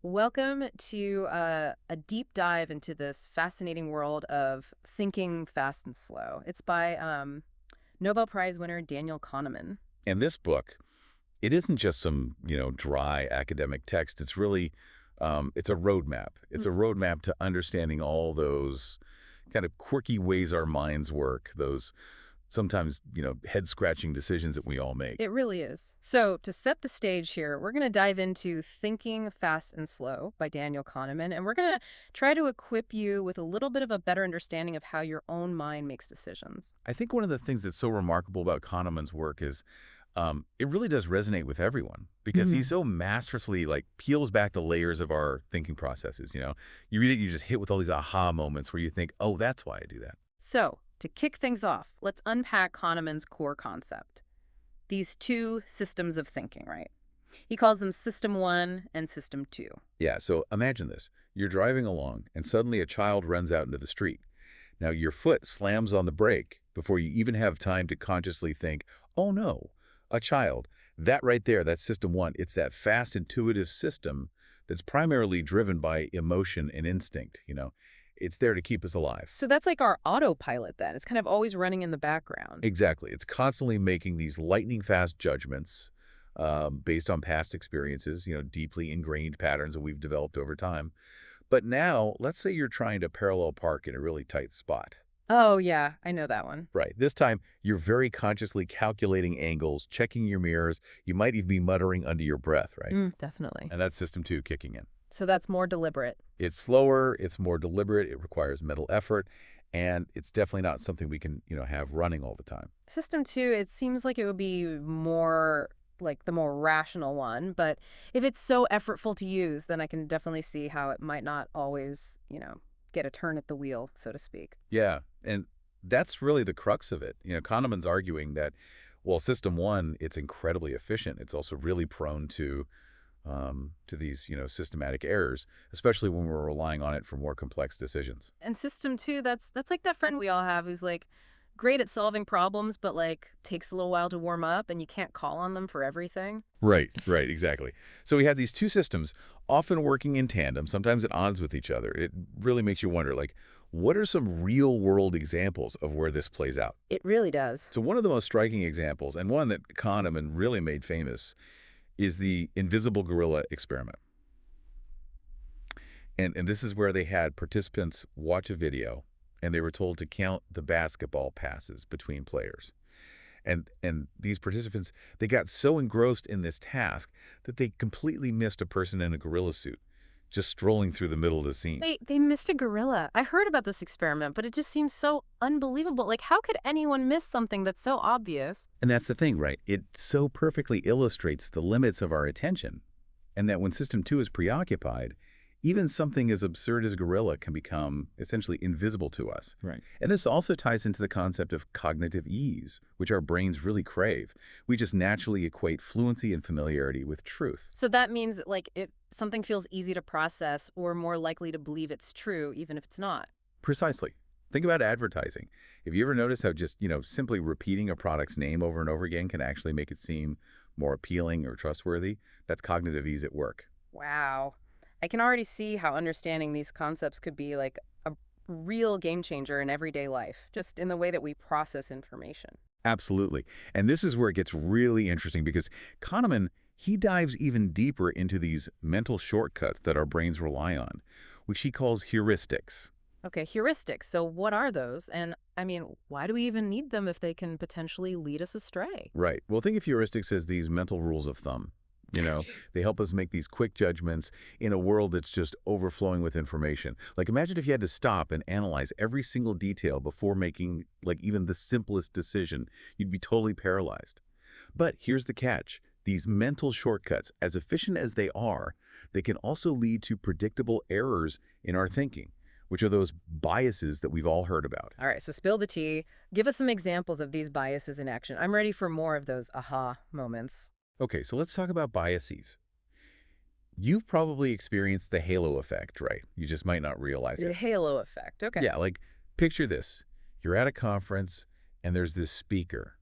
Welcome to a deep dive into this fascinating world of thinking fast and slow. It's by Nobel Prize winner Daniel Kahneman. And this book, it isn't just some, dry academic text. It's really, it's a roadmap. It's a roadmap to understanding all those kind of quirky ways our minds work, those sometimes, head-scratching decisions that we all make. It really is. So, to set the stage here, we're going to dive into Thinking Fast and Slow by Daniel Kahneman, and we're going to try to equip you with a little bit of a better understanding of how your own mind makes decisions. I think one of the things that's so remarkable about Kahneman's work is it really does resonate with everyone because he so masterfully peels back the layers of our thinking processes. You read it, you just hit with all these aha moments where you think, oh, that's why I do that. So, to kick things off, let's unpack Kahneman's core concept. These two systems of thinking, right? He calls them System 1 and System 2. Yeah, so imagine this. You're driving along and suddenly a child runs out into the street. Now your foot slams on the brake before you even have time to consciously think, oh no, a child. That right there, that's System 1. It's that fast, intuitive system that's primarily driven by emotion and instinct. It's there to keep us alive. So that's like our autopilot then. It's kind of always running in the background. Exactly. It's constantly making these lightning-fast judgments based on past experiences, deeply ingrained patterns that we've developed over time. But now, let's say you're trying to parallel park in a really tight spot. Oh, yeah, I know that one. Right. This time, you're very consciously calculating angles, checking your mirrors. You might even be muttering under your breath, right? Definitely. And that's System 2 kicking in. So that's more deliberate. It's slower, it's more deliberate, it requires mental effort, and it's definitely not something we can, have running all the time. System 2, it seems like it would be more like the more rational one, but if it's so effortful to use, then I can definitely see how it might not always, get a turn at the wheel, so to speak. Yeah, and that's really the crux of it. Kahneman's arguing that, while System 1, it's incredibly efficient. It's also really prone to these, systematic errors, especially when we're relying on it for more complex decisions. And System 2, that's like that friend we all have who's like great at solving problems, but like takes a little while to warm up and you can't call on them for everything. Right, exactly. So we have these two systems often working in tandem, sometimes at odds with each other. It really makes you wonder, what are some real-world examples of where this plays out? It really does. So one of the most striking examples, and one that Kahneman really made famous, is the invisible gorilla experiment. And this is where they had participants watch a video, and they were told to count the basketball passes between players. And these participants, they got so engrossed in this task that they completely missed a person in a gorilla suit, just strolling through the middle of the scene. They missed a gorilla. I heard about this experiment, but it just seems so unbelievable. Like, how could anyone miss something that's so obvious? And that's the thing, right? It so perfectly illustrates the limits of our attention, and that when System 2 is preoccupied, even something as absurd as gorilla can become essentially invisible to us. Right. And this also ties into the concept of cognitive ease, which our brains really crave. We just naturally equate fluency and familiarity with truth. So that means, like, if something feels easy to process, we're more likely to believe it's true, even if it's not. Precisely. Think about advertising. Have you ever noticed how just, simply repeating a product's name over and over again can actually make it seem more appealing or trustworthy? That's cognitive ease at work. Wow. I can already see how understanding these concepts could be like a real game changer in everyday life, just in the way that we process information. Absolutely. And this is where it gets really interesting because Kahneman, he dives even deeper into these mental shortcuts that our brains rely on, which he calls heuristics. Okay, heuristics. So what are those? And I mean, why do we even need them if they can potentially lead us astray? Right. Well, think of heuristics as these mental rules of thumb. They help us make these quick judgments in a world that's just overflowing with information. Imagine if you had to stop and analyze every single detail before making, even the simplest decision. You'd be totally paralyzed. But here's the catch. These mental shortcuts, as efficient as they can also lead to predictable errors in our thinking, which are those biases that we've all heard about. All right, so spill the tea. Give us some examples of these biases in action. I'm ready for more of those aha moments. Okay, so let's talk about biases. You've probably experienced the halo effect, right? You just might not realize The it. halo effect. Okay. Yeah, picture this. You're at a conference, and there's this speaker.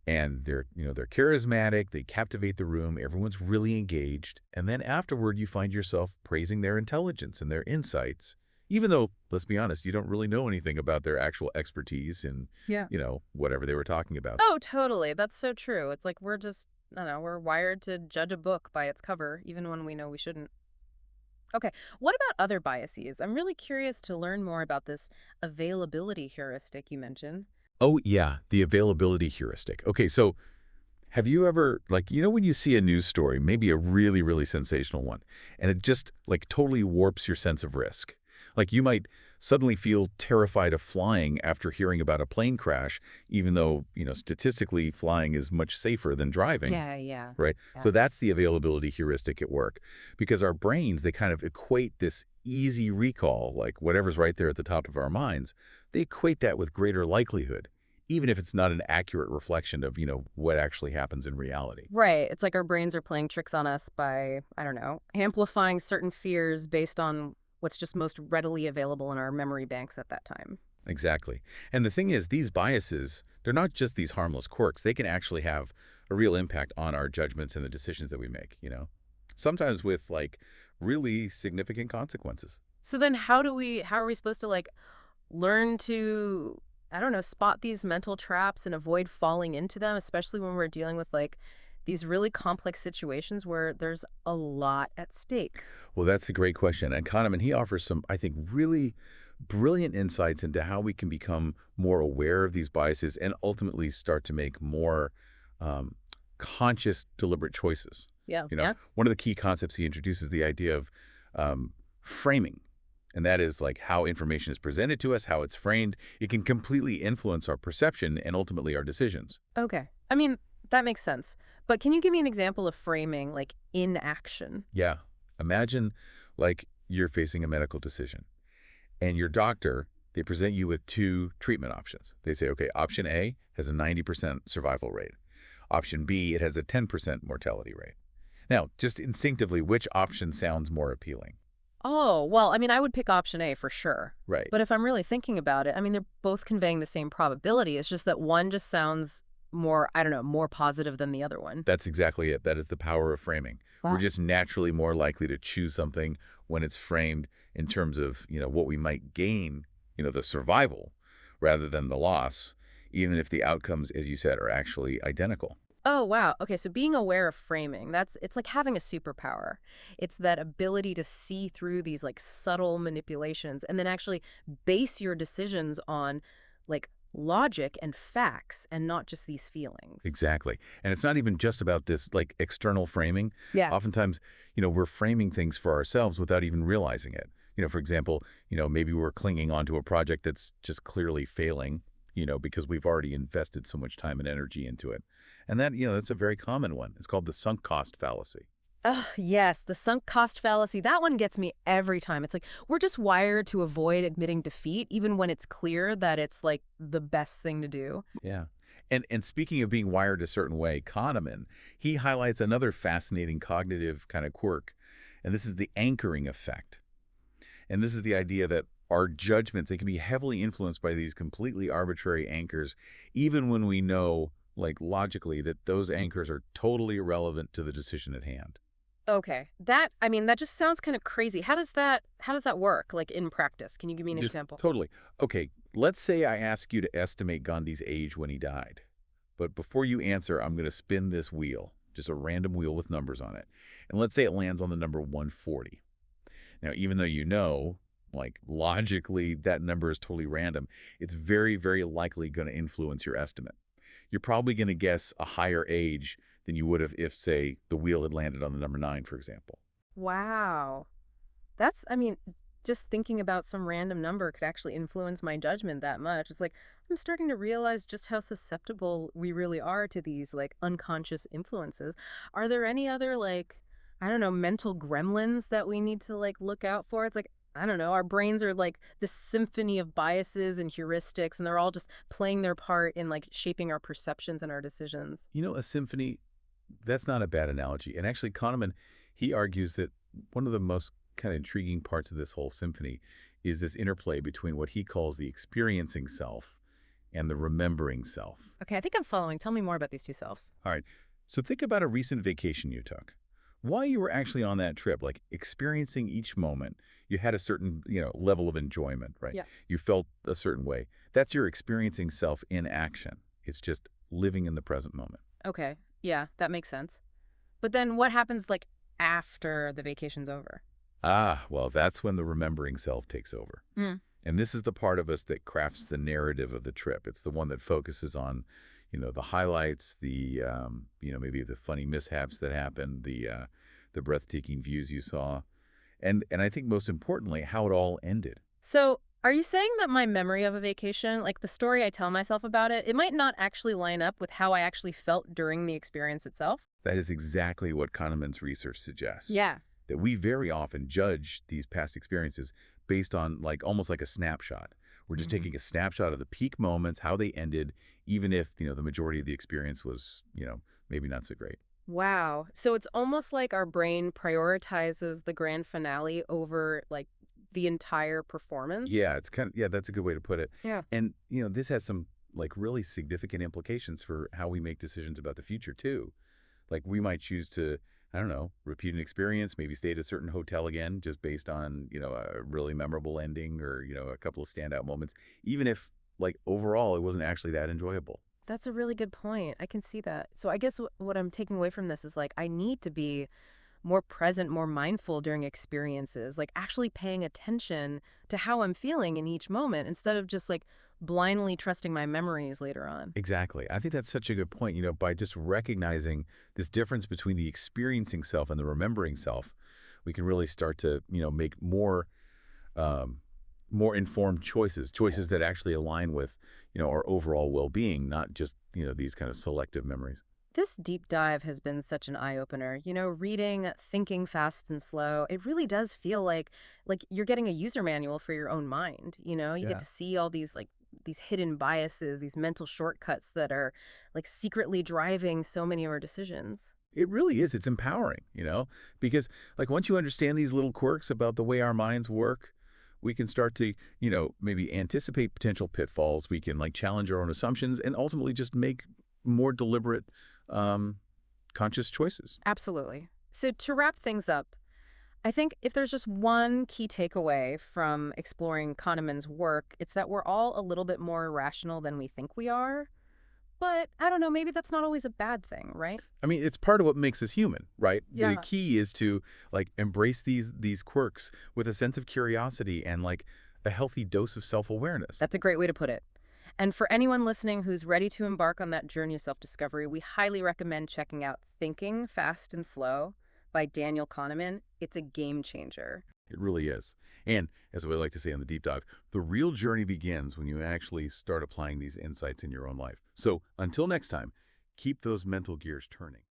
And they're charismatic, they captivate the room, everyone's really engaged, and then afterward you find yourself praising their intelligence and their insights, even though, let's be honest, you don't really know anything about their actual expertise in, Yeah. whatever they were talking about. Oh, totally. That's so true. It's like we're just, I don't know, we're wired to judge a book by its cover, even when we know we shouldn't. Okay, what about other biases? I'm really curious to learn more about this availability heuristic you mentioned. Oh, yeah, the availability heuristic. Okay, so have you ever, like, when you see a news story, maybe a really, really sensational one, and it just, like, totally warps your sense of risk? Like, you might suddenly feel terrified of flying after hearing about a plane crash, even though, statistically, flying is much safer than driving, Yeah, yeah, right? yeah. So that's the availability heuristic at work, because our brains, they kind of equate this easy recall, like whatever's right there at the top of our minds, they equate that with greater likelihood, even if it's not an accurate reflection of, what actually happens in reality. Right. It's like our brains are playing tricks on us by, I don't know, amplifying certain fears based on what's just most readily available in our memory banks at that time. Exactly. And the thing is, these biases, they're not just these harmless quirks. They can actually have a real impact on our judgments and the decisions that we make. Sometimes with, like, really significant consequences. So then how are we supposed to like learn to, I don't know, spot these mental traps and avoid falling into them, especially when we're dealing with like these really complex situations where there's a lot at stake? Well, that's a great question. And Kahneman, he offers some, I think, really brilliant insights into how we can become more aware of these biases and ultimately start to make more um, conscious, deliberate choices. Yeah. Yeah. One of the key concepts he introduces the idea of framing. And that is like how information is presented to us, how it's framed. It can completely influence our perception and ultimately our decisions. Okay. I mean, that makes sense. But can you give me an example of framing like in action? Yeah. Imagine like you're facing a medical decision and your doctor, they present you with two treatment options. They say, okay, option A has a 90% survival rate. Option B, it has a 10% mortality rate. Now, just instinctively, which option sounds more appealing? Oh, well, I mean, I would pick option A for sure. Right. But if I'm really thinking about it, I mean, they're both conveying the same probability. It's just that one just sounds more, I don't know, more positive than the other one. That's exactly it. That is the power of framing. We're Wow. just naturally more likely to choose something when it's framed in terms of, what we might gain, the survival rather than the loss, even if the outcomes, as you said, are actually identical. Oh, wow. Okay, so being aware of framing, it's like having a superpower. It's that ability to see through these like subtle manipulations and then actually base your decisions on like logic and facts and not just these feelings. Exactly. And it's not even just about this like external framing. Yeah. Oftentimes, we're framing things for ourselves without even realizing it. For example, maybe we're clinging onto a project that's just clearly failing, because we've already invested so much time and energy into it. And that, that's a very common one. It's called the sunk cost fallacy. Oh, yes, the sunk cost fallacy. That one gets me every time. It's like we're just wired to avoid admitting defeat, even when it's clear that it's like the best thing to do. Yeah. And speaking of being wired a certain way, Kahneman, he highlights another fascinating cognitive kind of quirk, and this is the anchoring effect. And this is the idea that our judgments, they can be heavily influenced by these completely arbitrary anchors, even when we know, like logically, that those anchors are totally irrelevant to the decision at hand. Okay. I mean, that just sounds kind of crazy. How does that work like in practice? Can you give me an Just example? totally. Okay, let's say I ask you to estimate Gandhi's age when he died. But before you answer, I'm going to spin this wheel, just a random wheel with numbers on it. And let's say it lands on the number 140. Now, even though like logically that number is totally random, it's very, very likely going to influence your estimate. You're probably going to guess a higher age than you would have if, say, the wheel had landed on the number 9, for example. Wow. I mean, just thinking about some random number could actually influence my judgment that much. It's like I'm starting to realize just how susceptible we really are to these like unconscious influences. Are there any other like, I don't know, mental gremlins that we need to like look out for? It's like, I don't know, our brains are like this symphony of biases and heuristics, and they're all just playing their part in like shaping our perceptions and our decisions. A symphony, that's not a bad analogy. And actually, Kahneman, he argues that one of the most kind of intriguing parts of this whole symphony is this interplay between what he calls the experiencing self and the remembering self. Okay, I think I'm following. Tell me more about these two selves. All right. So think about a recent vacation you took. While you were actually on that trip, like experiencing each moment, you had a certain, level of enjoyment, right? Yeah. You felt a certain way. That's your experiencing self in action. It's just living in the present moment. Okay. Yeah, that makes sense. But then what happens like after the vacation's over? Ah, well, that's when the remembering self takes over. Mm. And this is the part of us that crafts the narrative of the trip. It's the one that focuses on, the highlights, maybe the funny mishaps that happened, the breathtaking views you saw, and I think most importantly, how it all ended. So, are you saying that my memory of a vacation, like the story I tell myself about it, it might not actually line up with how I actually felt during the experience itself? That is exactly what Kahneman's research suggests. Yeah. That we very often judge these past experiences based on almost like a snapshot. We're just Hmm. taking a snapshot of the peak moments, how they ended, even if, the majority of the experience was, maybe not so great. Wow. So it's almost like our brain prioritizes the grand finale over like the entire performance? Yeah, yeah, that's a good way to put it. Yeah. And, this has some really significant implications for how we make decisions about the future too. Like we might choose to, I don't know, repeat an experience, maybe stay at a certain hotel again, just based on, a really memorable ending or, a couple of standout moments, even if overall it wasn't actually that enjoyable. That's a really good point. I can see that. So I guess what I'm taking away from this is like I need to be more present, more mindful during experiences, like actually paying attention to how I'm feeling in each moment instead of just like blindly trusting my memories later on. Exactly. I think that's such a good point. By just recognizing this difference between the experiencing self and the remembering self, we can really start to, make um, more informed choices that actually align with, our overall well-being, not just, these kind of selective memories. This deep dive has been such an eye-opener. Reading Thinking Fast and Slow, it really does feel like you're getting a user manual for your own mind. You get Yeah. to see all these hidden biases, these mental shortcuts that are like secretly driving so many of our decisions. It really is. It's empowering, because once you understand these little quirks about the way our minds work, we can start to, maybe anticipate potential pitfalls. We can challenge our own assumptions and ultimately just make more deliberate, um, conscious choices. Absolutely. So to wrap things up, I think if there's just one key takeaway from exploring Kahneman's work, it's that we're all a little bit more rational than we think we are. But I don't know, maybe that's not always a bad thing, right? I mean, it's part of what makes us human, right? The Yeah. key is to embrace these quirks with a sense of curiosity and a healthy dose of self-awareness. That's a great way to put it. And for anyone listening who's ready to embark on that journey of self-discovery, we highly recommend checking out Thinking Fast and Slow by Daniel Kahneman. It's a game changer. It really is. And as we like to say on the deep dive, the real journey begins when you actually start applying these insights in your own life. So until next time, keep those mental gears turning.